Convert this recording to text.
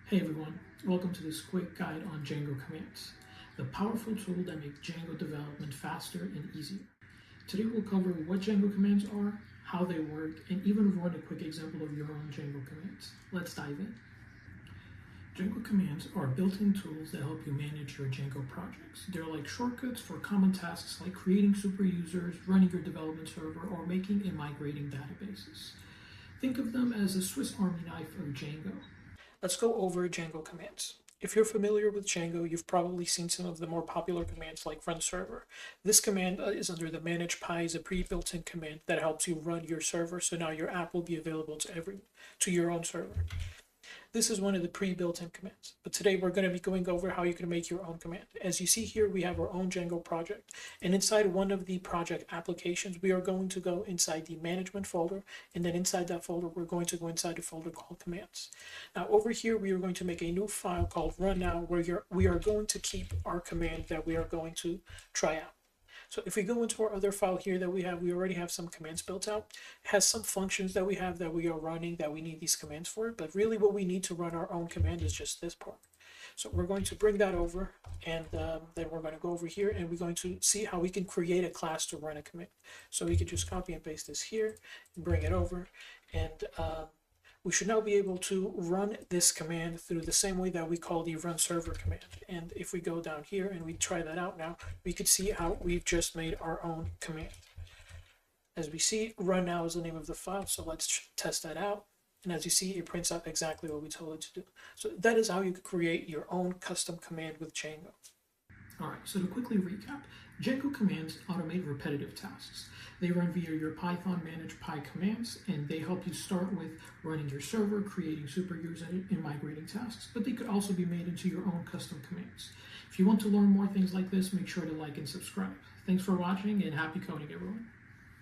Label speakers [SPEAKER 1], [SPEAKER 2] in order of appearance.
[SPEAKER 1] Hey everyone, welcome to this quick guide on Django commands, the powerful tool that makes Django development faster and easier. Today we'll cover what Django commands are, how they work, and even run a quick example of your own Django commands. Let's dive in. Django commands are built-in tools that help you manage your Django projects. They're like shortcuts for common tasks like creating super users, running your development server, or making and migrating databases. Think of them as a Swiss Army knife of Django. Let's go over Django commands. If you're familiar with Django, you've probably seen some of the more popular commands like run server. This command is under the manage pi, is a pre-built-in command that helps you run your server, so now your app will be available to your own server. This is one of the pre-built-in commands, but today we're going to be going over how you can make your own command. As you see here, we have our own Django project, and inside one of the project applications, we are going to go inside the management folder, and then inside that folder, we're going to go inside a folder called commands. Now over here, we are going to make a new file called run now, where we are going to keep our command that we are going to try out. So if we go into our other file here that we already have some commands built out. It has some functions that we have that we are running that we need these commands for, but really what we need to run our own command is just this part. So we're going to bring that over, and then we're going to go over here and we're going to see how we can create a class to run a command. So we can just copy and paste this here and bring it over, and we should now be able to run this command through the same way that we call the run server command. And if we go down here and we try that out now, we could see how we've just made our own command. As we see, run now is the name of the file, so let's test that out. And as you see, it prints out exactly what we told it to do. So that is how you could create your own custom command with Django. Alright, so to quickly recap, Django commands automate repetitive tasks. They run via your Python manage pi commands, and they help you start with running your server, creating super users, and migrating tasks, but they could also be made into your own custom commands. If you want to learn more things like this, make sure to like and subscribe. Thanks for watching, and happy coding, everyone.